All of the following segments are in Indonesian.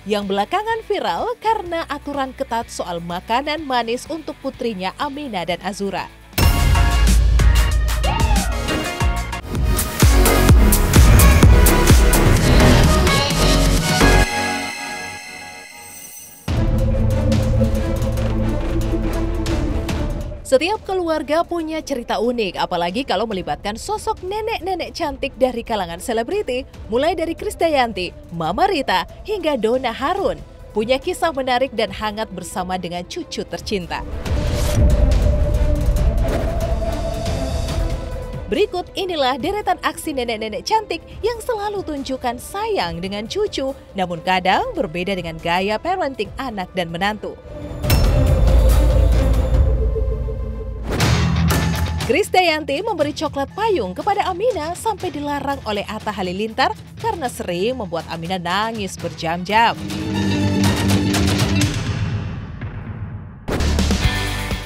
yang belakangan viral karena aturan ketat soal makanan manis untuk putrinya Aminah dan Azura. Setiap keluarga punya cerita unik, apalagi kalau melibatkan sosok nenek-nenek cantik dari kalangan selebriti, mulai dari Krisdayanti, Mama Rita, hingga Donna Harun. Punya kisah menarik dan hangat bersama dengan cucu tercinta. Berikut inilah deretan aksi nenek-nenek cantik yang selalu tunjukkan sayang dengan cucu, namun kadang berbeda dengan gaya parenting anak dan menantu. Krisdayanti memberi coklat payung kepada Aminah sampai dilarang oleh Atta Halilintar karena sering membuat Aminah nangis berjam-jam.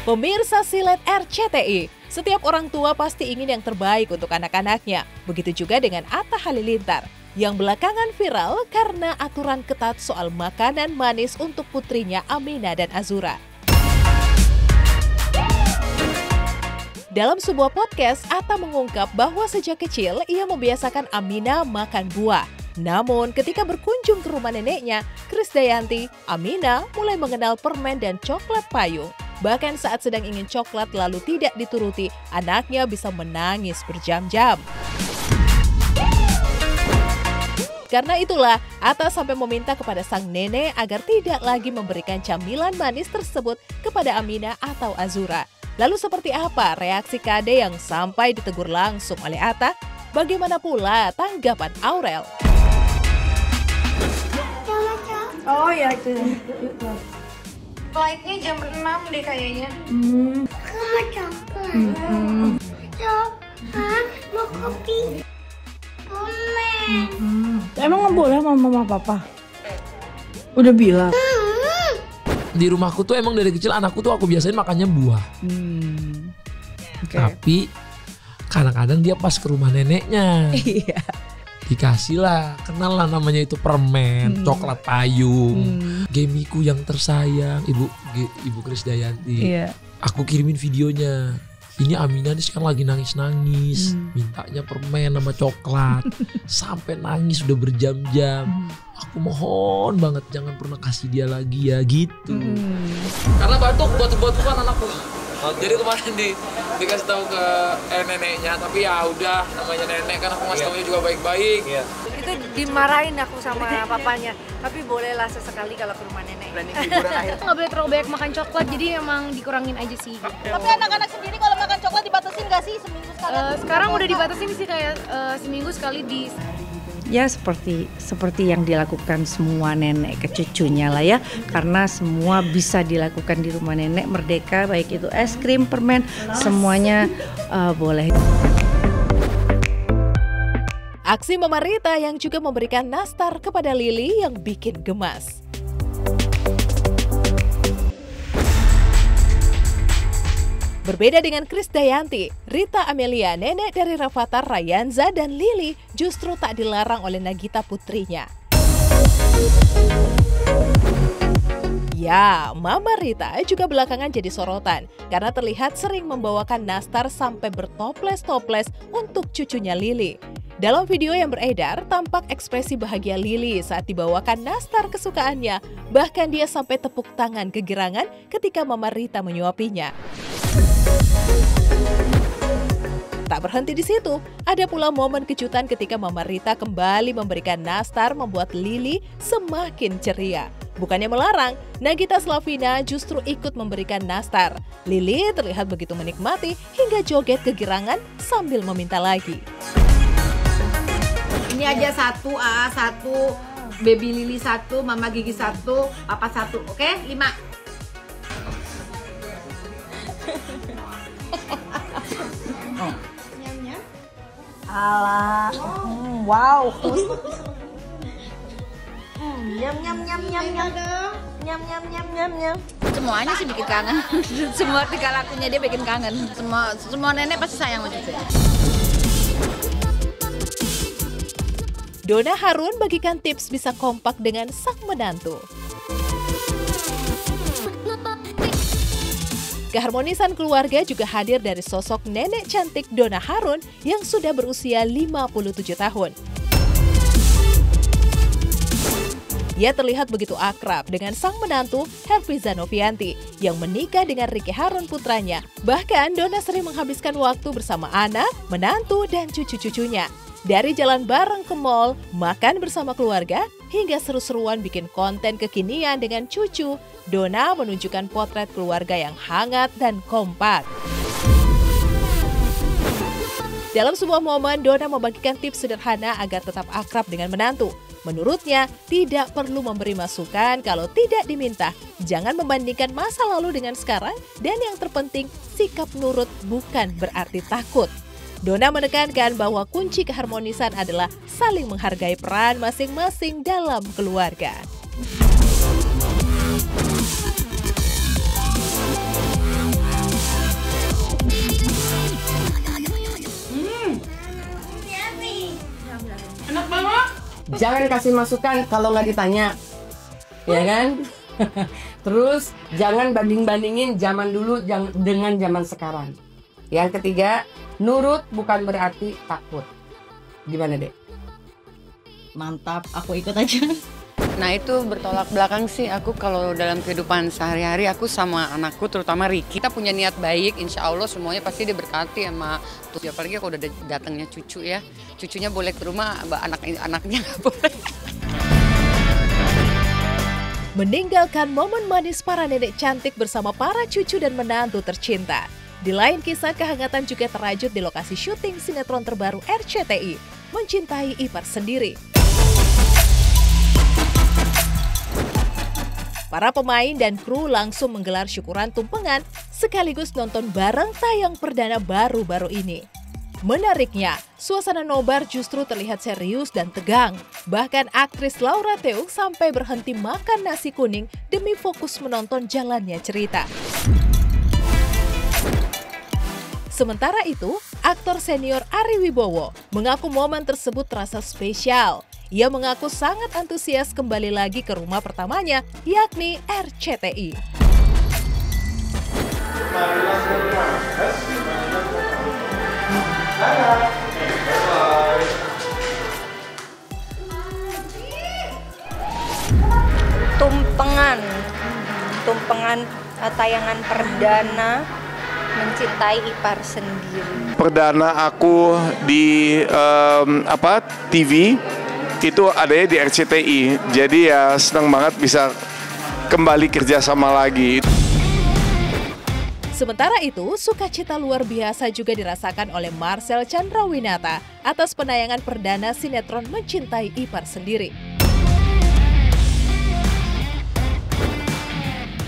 Pemirsa Silet RCTI, setiap orang tua pasti ingin yang terbaik untuk anak-anaknya. Begitu juga dengan Atta Halilintar, yang belakangan viral karena aturan ketat soal makanan manis untuk putrinya Aminah dan Azura. Dalam sebuah podcast, Atta mengungkap bahwa sejak kecil ia membiasakan Aminah makan buah. Namun ketika berkunjung ke rumah neneknya, Krisdayanti, Aminah mulai mengenal permen dan coklat payung. Bahkan saat sedang ingin coklat lalu tidak dituruti, anaknya bisa menangis berjam-jam. Karena itulah, Atta sampai meminta kepada sang nenek agar tidak lagi memberikan camilan manis tersebut kepada Aminah atau Azura. Lalu seperti apa reaksi Kade yang sampai ditegur langsung oleh Atta? Bagaimana pula tanggapan Aurel? Oh ya itu. Flightnya jam 6 deh kayaknya. Sama coklat. Coklat, mau kopi. Permen. Emang nggak boleh sama mama papa? Udah bilang. Di rumahku tuh emang dari kecil anakku tuh aku biasain makannya buah. Okay. Tapi kadang-kadang dia pas ke rumah neneknya. Iya. Dikasih lah, kenal lah namanya itu permen, coklat payung, gemiku yang tersayang, Ibu Krisdayanti. Iya. Aku kirimin videonya. Ini Aminah nih sekarang lagi nangis-nangis, mintanya permen sama coklat, sampai nangis udah berjam-jam. Aku mohon banget jangan pernah kasih dia lagi ya gitu. Karena batuk kan anakku. Jadi kemarin dikasih tahu ke neneknya, tapi ya udah namanya nenek kan aku ngasih tahunya juga baik-baik. Itu dimarahin aku sama papanya, tapi bolehlah sesekali kalau ke rumah nenek. Nggak boleh terlalu banyak makan coklat, jadi emang dikurangin aja sih. Tapi anak-anak sendiri kalau makan coklat dibatasin nggak sih seminggu sekali? Sekarang udah dibatasin sih kayak seminggu sekali di. Ya seperti yang dilakukan semua nenek ke cucunya lah ya, karena semua bisa dilakukan di rumah nenek merdeka, baik itu es krim, permen, semuanya boleh. Aksi Mama Rita yang juga memberikan nastar kepada Lily yang bikin gemas. Berbeda dengan Krisdayanti, Rita Amelia, nenek dari Rafathar, Rayanza, dan Lily justru tak dilarang oleh Nagita putrinya. Ya, Mama Rita juga belakangan jadi sorotan karena terlihat sering membawakan nastar sampai bertoples-toples untuk cucunya Lily. Dalam video yang beredar, tampak ekspresi bahagia Lily saat dibawakan nastar kesukaannya. Bahkan dia sampai tepuk tangan kegirangan ketika Mama Rita menyuapinya. Tak berhenti di situ, ada pula momen kejutan ketika Mama Rita kembali memberikan nastar membuat Lily semakin ceria. Bukannya melarang, Nagita Slavina justru ikut memberikan nastar. Lily terlihat begitu menikmati hingga joget kegirangan sambil meminta lagi. Ini aja satu, baby Lily satu, mama Gigi satu, papa satu, oke? 5. Alah. Wow. Nyam. Semuanya sih bikin kangen. Semua tingkah lakunya dia bikin kangen. Semua nenek pasti sayang sama cucunya. Donna Harun bagikan tips bisa kompak dengan sang menantu. Keharmonisan keluarga juga hadir dari sosok nenek cantik Donna Harun yang sudah berusia 57 tahun. Ia terlihat begitu akrab dengan sang menantu Herfiza Novianti yang menikah dengan Ricky Harun putranya. Bahkan Donna sering menghabiskan waktu bersama anak, menantu, dan cucu-cucunya. Dari jalan bareng ke mall, makan bersama keluarga, hingga seru-seruan bikin konten kekinian dengan cucu, Donna menunjukkan potret keluarga yang hangat dan kompak. Dalam sebuah momen, Donna membagikan tips sederhana agar tetap akrab dengan menantu. Menurutnya, tidak perlu memberi masukan kalau tidak diminta. Jangan membandingkan masa lalu dengan sekarang, dan yang terpenting, sikap nurut bukan berarti takut. Donna menekankan bahwa kunci keharmonisan adalah saling menghargai peran masing-masing dalam keluarga. Enak banget. Jangan kasih masukan kalau nggak ditanya, ya kan? Terus jangan banding-bandingin zaman dulu dengan zaman sekarang. Yang ketiga, nurut bukan berarti takut. Gimana, Dek? Mantap, aku ikut aja. Nah itu bertolak belakang sih aku kalau dalam kehidupan sehari-hari aku sama anakku terutama Ricky. Kita punya niat baik, insya Allah semuanya pasti diberkati sama Tuhan. Apalagi kalau udah datangnya cucu ya, cucunya boleh ke rumah, anaknya nggak boleh. Meninggalkan momen manis para nenek cantik bersama para cucu dan menantu tercinta. Di lain kisah, kehangatan juga terajut di lokasi syuting sinetron terbaru RCTI, Mencintai Ipar Sendiri. Para pemain dan kru langsung menggelar syukuran tumpengan sekaligus nonton bareng tayang perdana baru-baru ini. Menariknya, suasana nobar justru terlihat serius dan tegang. Bahkan aktris Laura Teung sampai berhenti makan nasi kuning demi fokus menonton jalannya cerita. Sementara itu, aktor senior Ari Wibowo mengaku momen tersebut terasa spesial. Ia mengaku sangat antusias kembali lagi ke rumah pertamanya, yakni RCTI. Tumpengan tayangan perdana Mencintai Ipar Sendiri. Perdana aku di TV itu adanya di RCTI. Jadi ya senang banget bisa kembali kerja sama lagi. Sementara itu, sukacita luar biasa juga dirasakan oleh Marcel Chandrawinata atas penayangan perdana sinetron Mencintai Ipar Sendiri.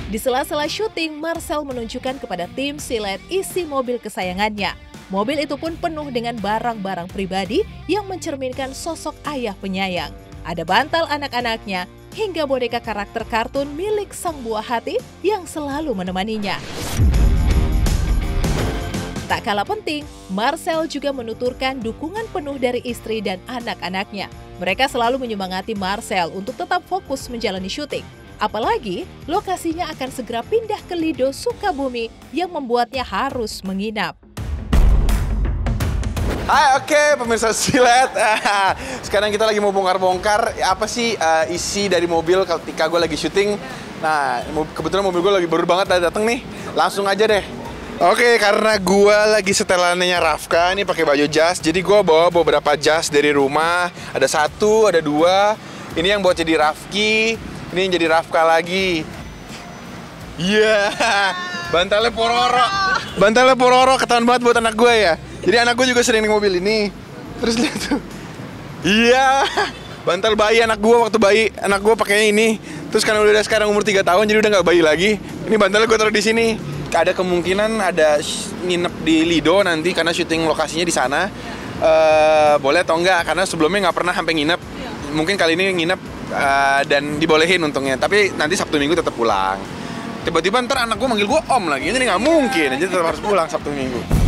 Di sela-sela syuting, Marcel menunjukkan kepada tim silet isi mobil kesayangannya. Mobil itu pun penuh dengan barang-barang pribadi yang mencerminkan sosok ayah penyayang. Ada bantal anak-anaknya, hingga boneka karakter kartun milik sang buah hati yang selalu menemaninya. Tak kalah penting, Marcel juga menuturkan dukungan penuh dari istri dan anak-anaknya. Mereka selalu menyemangati Marcel untuk tetap fokus menjalani syuting. Apalagi, lokasinya akan segera pindah ke Lido, Sukabumi yang membuatnya harus menginap. Hai, oke, pemirsa silet. Sekarang kita lagi mau bongkar-bongkar apa sih isi dari mobil ketika gue lagi syuting. Nah, kebetulan mobil gue lagi baru banget datang nih. Langsung aja deh. Oke, karena gue lagi setelannya Rafka, ini pakai baju jas. Jadi gue bawa beberapa jas dari rumah. Ada 1, ada 2. Ini yang buat jadi Rafki. Ini yang jadi Rafka lagi. Iya, bantalnya Pororo. Bantalnya Pororo ketahuan banget buat anak gue ya. Jadi anak gue juga sering di mobil ini. Terus lihat tuh. Iya, bantal bayi anak gue waktu bayi. Anak gue pakainya ini. Terus karena udah sekarang umur 3 tahun jadi udah nggak bayi lagi. Ini bantalnya gue taruh di sini. Ada kemungkinan ada nginep di Lido nanti karena syuting lokasinya di sana. Boleh atau enggak? Karena sebelumnya nggak pernah sampai nginep. Mungkin kali ini nginep. Dan dibolehin untungnya, tapi nanti Sabtu Minggu tetap pulang. Tiba-tiba ntar anak gue manggil gue om lagi, ini nggak mungkin, jadi tetap harus pulang Sabtu Minggu.